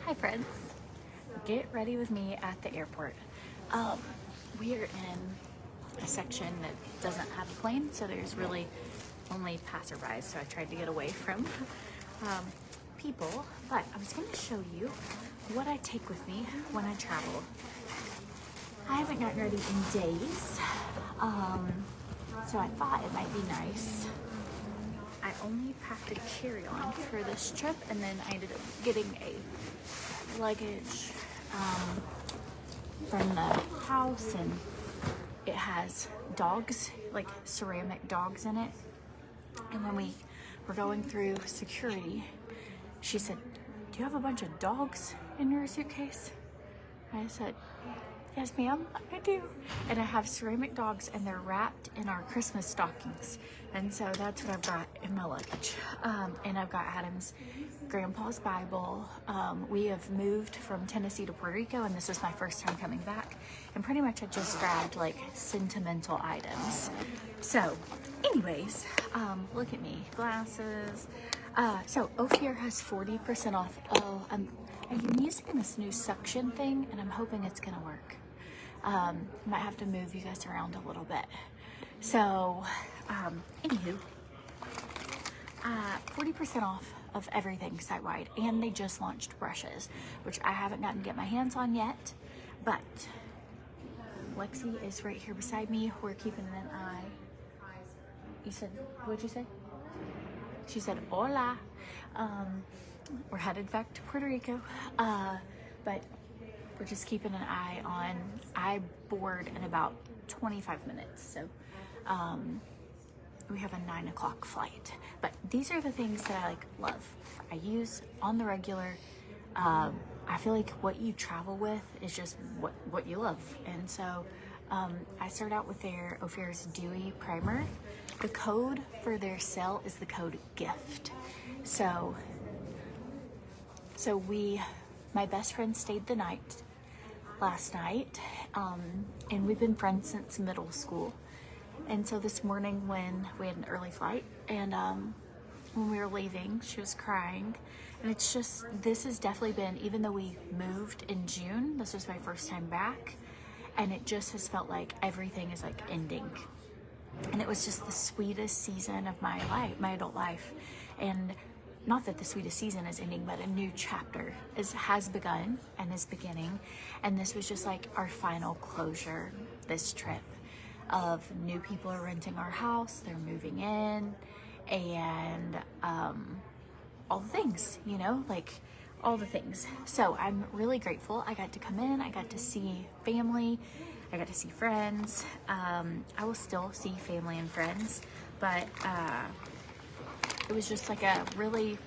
Hi friends, get ready with me at the airport. We are in a section that doesn't have a plane, so there's really only passerbys, so I tried to get away from people, but I was going to show you what I take with me when I travel. I haven't gotten ready in days, so I thought it might be nice. I only packed a carry-on for this trip, and then I ended up getting a luggage from the house, and it has dogs, like ceramic dogs in it. And when we were going through security, she said, "Do you have a bunch of dogs in your suitcase?" I said, "Yes, ma'am, I do." And I have ceramic dogs, and they're wrapped in our Christmas stockings. And so that's what I've got in my luggage. And I've got Adam's grandpa's Bible. We have moved from Tennessee to Puerto Rico, and this is my first time coming back. And pretty much I just grabbed like sentimental items. So anyways, look at me, glasses. So Ophir has 40% off. I'm using this new suction thing, and I'm hoping it's gonna work. Might have to move you guys around a little bit. So, anywho, 40% off of everything site-wide, and they just launched brushes, which I haven't gotten to get my hands on yet, but Lexi is right here beside me. We're keeping an eye. You said, what'd you say? She said, hola. We're headed back to Puerto Rico, but we're just keeping an eye on, I board in about 25 minutes, so we have a 9 o'clock flight. But these are the things that I love. I use on the regular. I feel like what you travel with is just what you love. And so I start out with their Ophir's Dewy Primer. The code for their sale is the code GIFT. So my best friend stayed the night last night, and we've been friends since middle school. And so this morning when we had an early flight, and when we were leaving, she was crying. And it's just, this has definitely been, even though we moved in June, this was my first time back, and it just has felt like everything is like ending. And it was just the sweetest season of my life, my adult life. And not that the sweetest season is ending, but a new chapter has begun and is beginning. And this was just like our final closure, this trip, of new people are renting our house, they're moving in, and all the things, you know, like all the things. So I'm really grateful. I got to come in, I got to see family, I got to see friends. I will still see family and friends, but it was just like a really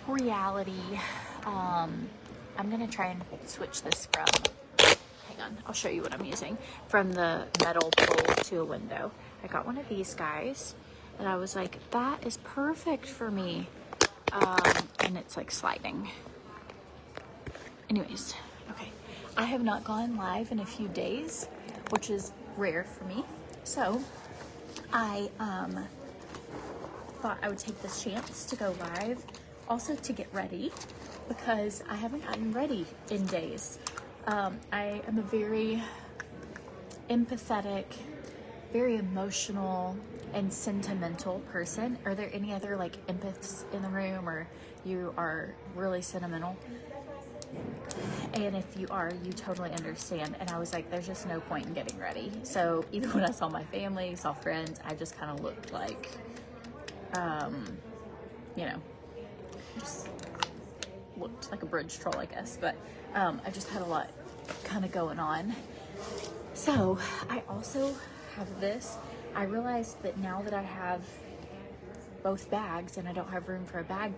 reality. I'm gonna try and switch this from, hang on, I'll show you what I'm using, from the metal pole to a window. I got one of these guys, and I was like, that is perfect for me. And it's like sliding. Anyways, okay. I have not gone live in a few days, which is rare for me. So I thought I would take this chance to go live, also to get ready, because I haven't gotten ready in days. I am a very empathetic, very emotional, and sentimental person. Are there any other like empaths in the room, or you are really sentimental? And if you are, you totally understand. And I was like, there's just no point in getting ready. So even when I saw my family, saw friends, I just kind of looked like, you know, just looked like a bridge troll, I guess. But I just had a lot kind of going on. So I also have this. I realized that now that I have both bags and I don't have room for a bag,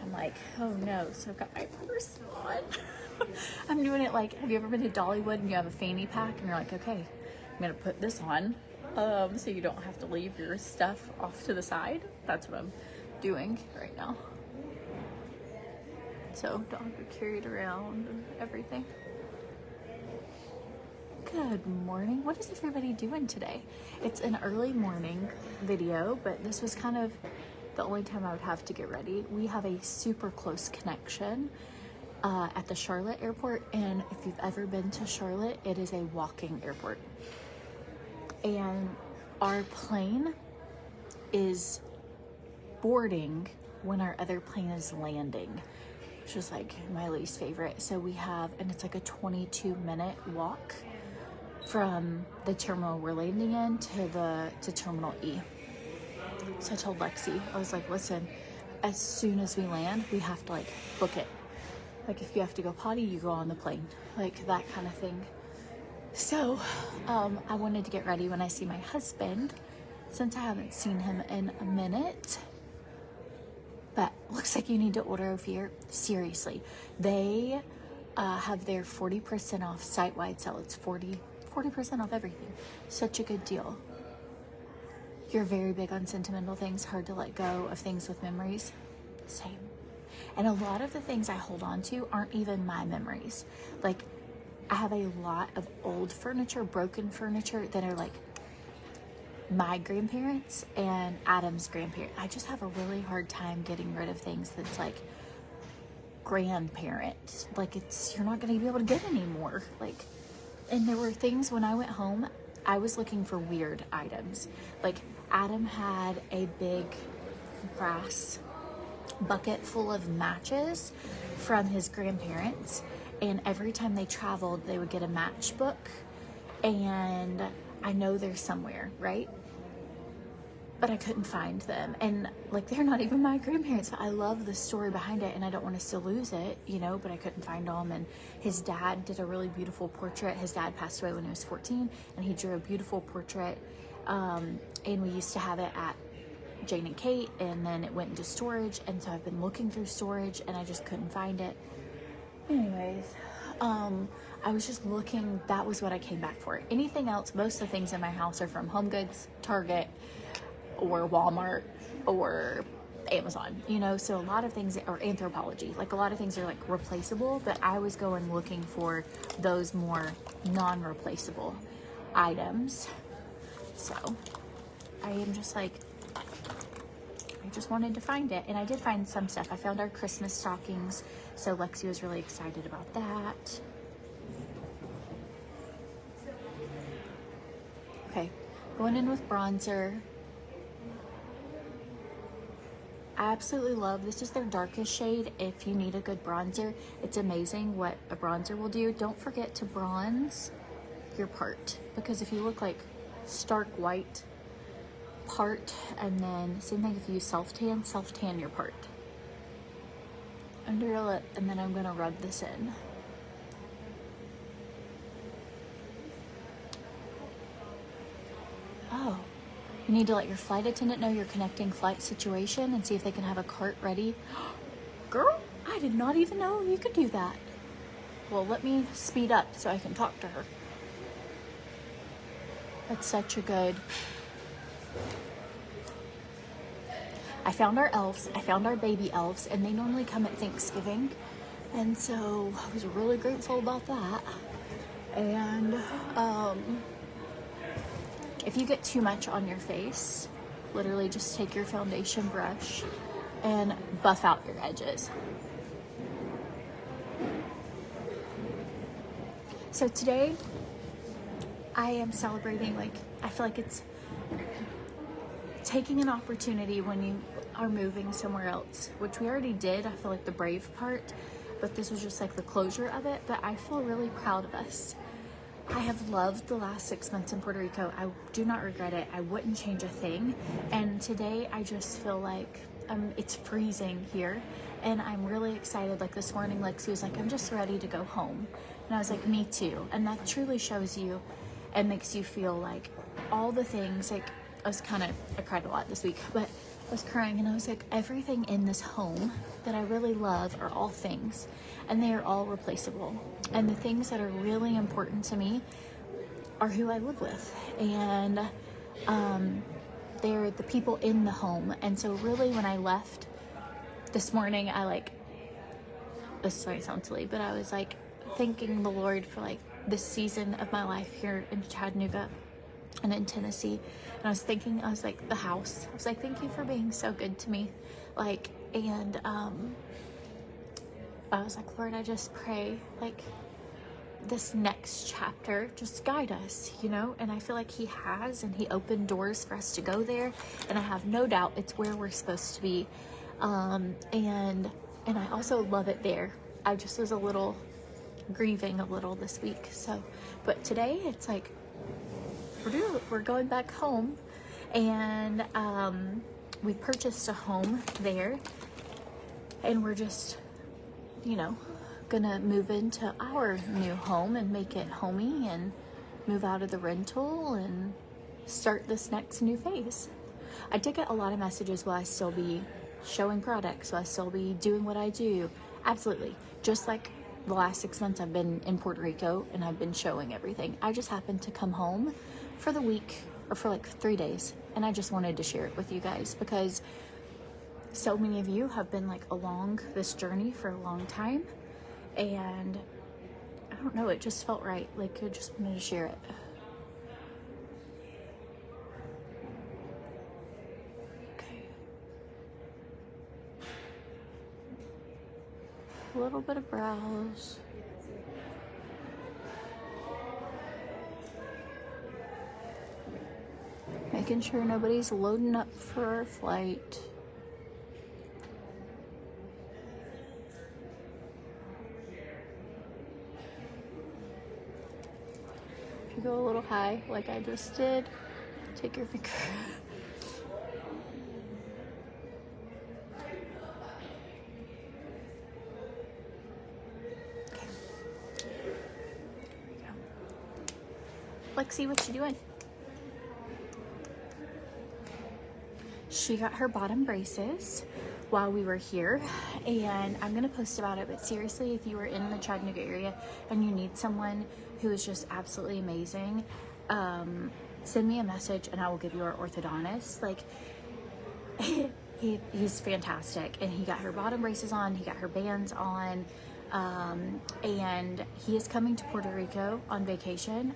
I'm like, oh no. So I've got my purse on. I'm doing it like, have you ever been to Dollywood and you have a fanny pack and you're like, okay, I'm gonna put this on so you don't have to leave your stuff off to the side. That's what I'm doing right now. So don't have to carry it around and everything. Good morning. What is everybody doing today? It's an early morning video, but this was kind of the only time I would have to get ready. We have a super close connection at the Charlotte airport, and if you've ever been to Charlotte, it is a walking airport. And our plane is boarding when our other plane is landing, which is like my least favorite. So we have, and it's like a 22-minute walk from the terminal we're landing in to Terminal E. So I told Lexi, I was like, listen, as soon as we land, we have to like book it. Like if you have to go potty, you go on the plane, like that kind of thing. So I wanted to get ready when I see my husband, since I haven't seen him in a minute. But looks like you need to order over here. Seriously, they have their 40% off site-wide sale. It's 40% off everything. Such a good deal. You're very big on sentimental things, hard to let go of things with memories. Same. And a lot of the things I hold on to aren't even my memories. Like, I have a lot of old furniture, broken furniture that are like my grandparents and Adam's grandparents. I just have a really hard time getting rid of things that's like grandparents. Like, you're not going to be able to get anymore. Like, and there were things when I went home, I was looking for weird items. Like, Adam had a big brass bucket full of matches from his grandparents, and every time they traveled they would get a matchbook, and I know they're somewhere, right? But I couldn't find them, and like they're not even my grandparents. I love the story behind it, and I don't want us to lose it, you know, but I couldn't find them. And his dad did a really beautiful portrait. His dad passed away when he was 14, and he drew a beautiful portrait, and we used to have it at Jane and Kate, and then it went into storage, and so I've been looking through storage and I just couldn't find it. Anyways, I was just looking. That was what I came back for. Anything else, most of the things in my house are from Home Goods, Target, or Walmart, or Amazon, you know, so a lot of things, or Anthropology, like a lot of things are like replaceable, but I was going looking for those more non-replaceable items. So I am just like, I just wanted to find it, and I did find some stuff. I found our Christmas stockings, so Lexi was really excited about that. Okay, going in with bronzer. I absolutely love, this is their darkest shade. If you need a good bronzer, it's amazing what a bronzer will do. Don't forget to bronze your part, because if you look like stark white part, and then same thing if you self tan your part under your lip, and then I'm gonna rub this in. Oh, you need to let your flight attendant know your connecting flight situation and see if they can have a cart ready. Girl, I did not even know you could do that. Well, let me speed up so I can talk to her. That's such a good. I found our elves. I found our baby elves, and they normally come at Thanksgiving, and so I was really grateful about that. And if you get too much on your face, literally just take your foundation brush and buff out your edges. So today I am celebrating, like, I feel like it's taking an opportunity when you are moving somewhere else, which we already did. I feel like the brave part, but this was just like the closure of it. But I feel really proud of us. I have loved the last 6 months in Puerto Rico. I do not regret it. I wouldn't change a thing. And today I just feel like it's freezing here, and I'm really excited. Like this morning, Lexi was like, I'm just ready to go home. And I was like, me too. And that truly shows you and makes you feel like all the things, like I cried a lot this week, but I was crying, and I was like, everything in this home that I really love are all things, and they are all replaceable. And the things that are really important to me are who I live with, and they're the people in the home. And so really when I left this morning, this might sound silly, but I was like thanking the Lord for like this season of my life here in Chattanooga. and in Tennessee. And I was thinking, I was like, the house. I was like, thank you for being so good to me. Like, and I was like, Lord, I just pray, like, this next chapter, just guide us, you know? And I feel like he has, and he opened doors for us to go there. And I have no doubt it's where we're supposed to be. And I also love it there. I just was a little grieving a little this week. So, but today it's like, we're going back home, and we purchased a home there, and we're just, you know, gonna move into our new home and make it homey and move out of the rental and start this next new phase. I did get a lot of messages, will I still be showing products? Will I still be doing what I do? Absolutely. Just like the last 6 months I've been in Puerto Rico and I've been showing everything. I just happened to come home for the week, or for like 3 days, and I just wanted to share it with you guys because so many of you have been like along this journey for a long time, and I don't know, it just felt right. Like, I just wanted to share it. Okay. A little bit of brows. Making sure nobody's loading up for our flight. If you go a little high, like I just did, take your finger. Okay. There we go. Lexi, what you doing? She got her bottom braces while we were here, and I'm gonna post about it. But seriously, if you are in the Chattanooga area and you need someone who is just absolutely amazing, send me a message and I will give you our orthodontist. Like, he's fantastic, and he got her bottom braces on, he got her bands on, and he is coming to Puerto Rico on vacation,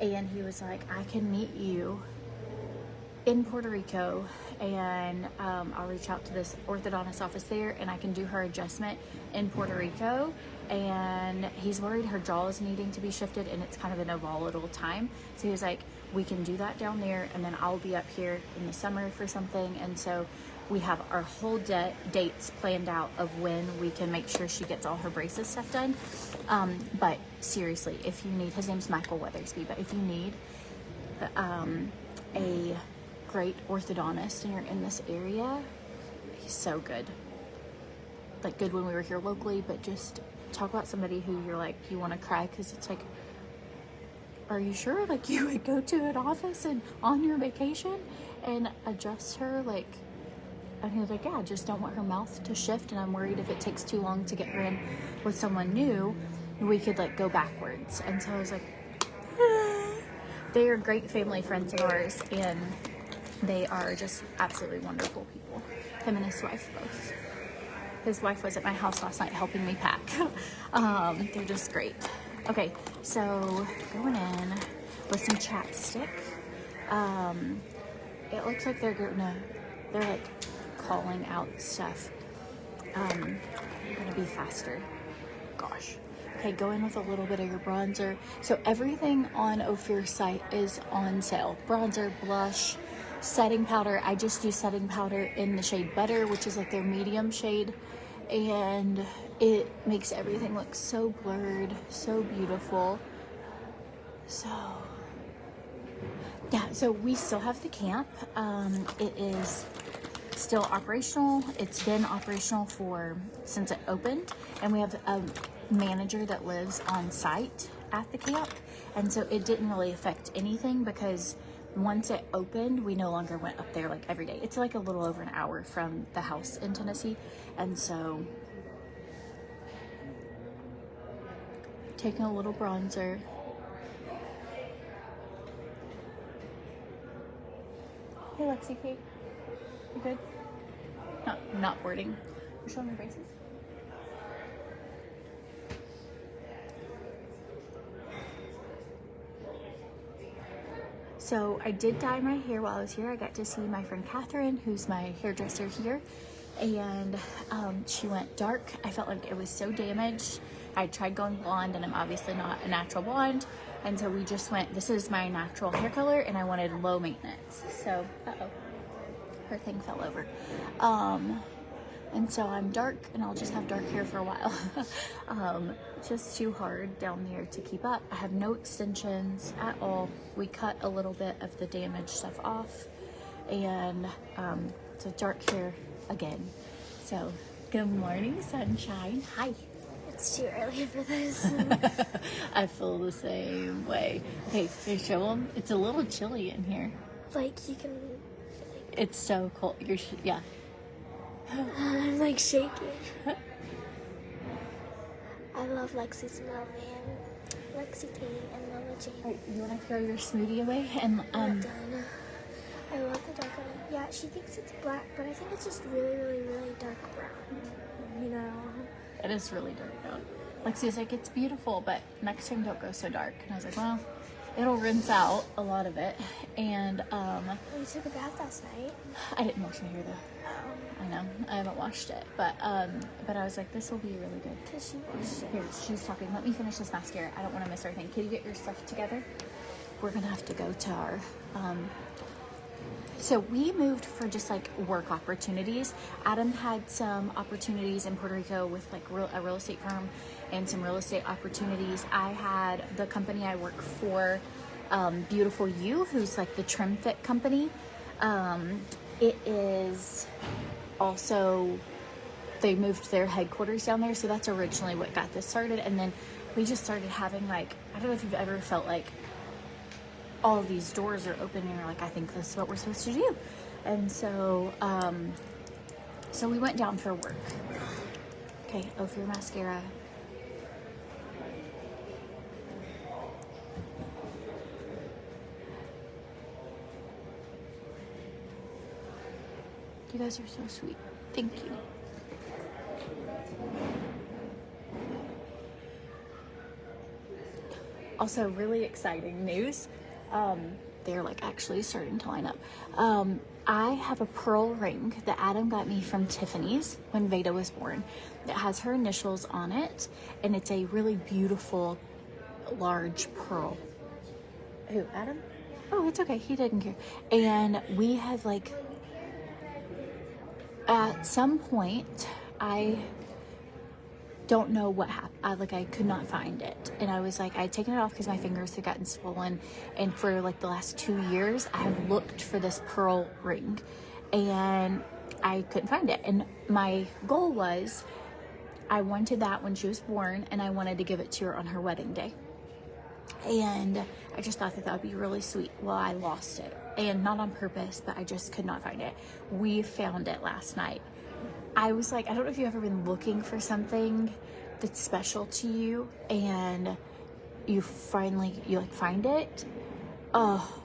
and he was like, I can meet you in Puerto Rico, and I'll reach out to this orthodontist office there, and I can do her adjustment in Puerto Rico. And he's worried her jaw is needing to be shifted, and it's kind of in a volatile time. So he was like, we can do that down there, and then I'll be up here in the summer for something. And so we have our whole dates planned out of when we can make sure she gets all her braces stuff done. But seriously, if you need, his name's Michael Weathersby, but if you need a great orthodontist and you're in this area, he's so good. Like, good when we were here locally, but just talk about somebody who you're like, you want to cry, because it's like, are you sure, like, you would go to an office and on your vacation and adjust her? Like, and he was like, yeah, I just don't want her mouth to shift, and I'm worried if it takes too long to get her in with someone new, we could like go backwards. And so I was like, they are great family friends of ours, and they are just absolutely wonderful people. Him and his wife both. His wife was at my house last night helping me pack. They're just great. Okay, so going in with some chapstick. It looks like they're like calling out stuff. I'm gonna be faster. Gosh. Okay, go in with a little bit of your bronzer. So everything on Ophir's site is on sale. Bronzer, blush, setting powder. I just use setting powder in the shade Butter, which is like their medium shade, and it makes everything look so blurred, so beautiful. So yeah, so we still have the camp. It is still operational. It's been operational since it opened, and we have a manager that lives on site at the camp, and so it didn't really affect anything, because once it opened, we no longer went up there like every day. It's like a little over an hour from the house in Tennessee, and so taking a little bronzer. Hey Lexi, Kate, you good? Not boarding. You're showing your braces? So I did dye my hair while I was here. I got to see my friend Catherine, who's my hairdresser here, and she went dark. I felt like it was so damaged. I tried going blonde, and I'm obviously not a natural blonde, and so we just went, this is my natural hair color, and I wanted low maintenance. So, her thing fell over. And so I'm dark, and I'll just have dark hair for a while. Just too hard down there to keep up. I have no extensions at all. We cut a little bit of the damaged stuff off, and so dark hair again. So good morning, sunshine. Hi. It's too early for this. I feel the same way. Hey, show them. It's a little chilly in here. Like, you can... It's so cold. Yeah. I'm like shaking. I love Lexi's milk and Lexi T and Mama Jane. Right, you want to throw your smoothie away? And Not done. I love the dark one. Yeah, she thinks it's black, but I think it's just really, really, really dark brown. You know? It is really dark out. Lexi's like, it's beautiful, but next time don't go so dark. And I was like, well, it'll rinse out a lot of it. And We took a bath last night. I didn't wash my hair though. I know, I haven't washed it, but I was like, this will be really good. Because she washed it. Here, she's talking. Let me finish this mascara. I don't want to miss everything. Can you get your stuff together? We're gonna have to go to our so we moved for just like work opportunities. Adam had some opportunities in Puerto Rico with like a real estate firm and some real estate opportunities. I had the company I work for, Beautiful You, who's like the trim fit company. It is also, they moved their headquarters down there, so that's originally what got this started. And then we just started having like, I don't know if you've ever felt like all of these doors are open and you're like, I think this is what we're supposed to do. And so so we went down for work. Okay, over your mascara. You guys are so sweet. Thank you. Also, really exciting news. They're like actually starting to line up. I have a pearl ring that Adam got me from Tiffany's when Veda was born. It has her initials on it, and it's a really beautiful, large pearl. Who, Adam? Oh, it's okay. He didn't care. And we have like, at some point, I don't know what happened. I could not find it, and I was like, I had taken it off because my fingers had gotten swollen, and for like the last 2 years I have looked for this pearl ring and I couldn't find it. And my goal was, I wanted that when she was born, and I wanted to give it to her on her wedding day, and I just thought that that would be really sweet. Well, I lost it, and not on purpose, but I just could not find it. We found it last night. I was like, I don't know if you've ever been looking for something that's special to you and you finally, like find it. Oh,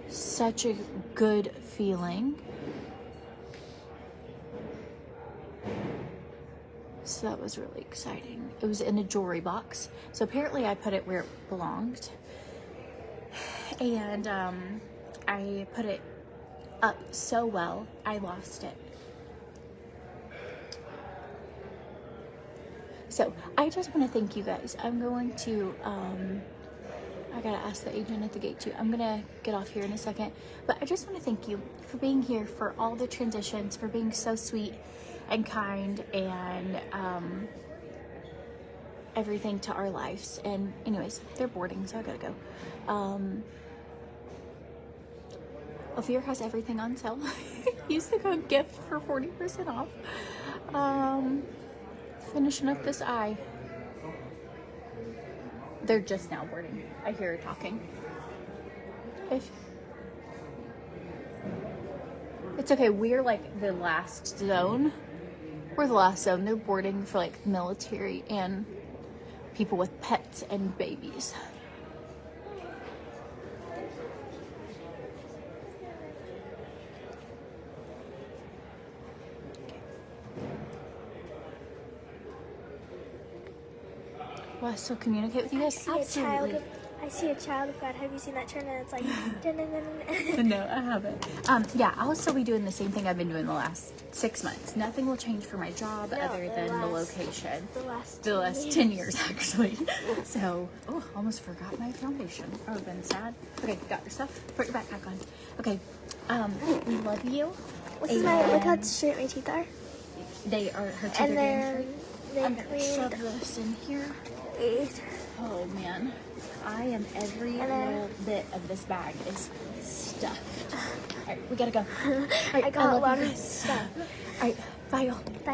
such a good feeling. So that was really exciting. It was in a jewelry box. So apparently I put it where it belonged. And I put it up so well, I lost it. So I just want to thank you guys. I'm going to, I gotta ask the agent at the gate too. I'm gonna get off here in a second, but I just want to thank you for being here, for all the transitions, for being so sweet and kind, and everything to our lives. And anyways, they're boarding, so I gotta go. Ophir has everything on sale. Use the code GIFT for 40% off. Finishing up this eye. They're just now boarding. I hear her talking. It's okay. We're like the last zone. We're the last zone. They're boarding for like military and people with pets and babies. Will I still communicate with you guys? I I see a child of God. Have you seen that trend? And it's like, dun, dun, dun, dun. No, I haven't. Yeah, I'll still be doing the same thing I've been doing the last 6 months. Nothing will change for my job No, other than the location. The last The last 10 years, actually. So, oh, almost forgot my foundation. I would have been sad. Okay, got your stuff? Put your backpack on. Okay, we love you. Look how straight my teeth are. They are, her teeth And are then doing they I'm gonna shove cleaned this in here. it. Oh man, I am every And then- little bit of this bag is stuffed. All right, we gotta go. All right, I got a love lot you of guys. stuff. All right, bye y'all. Bye.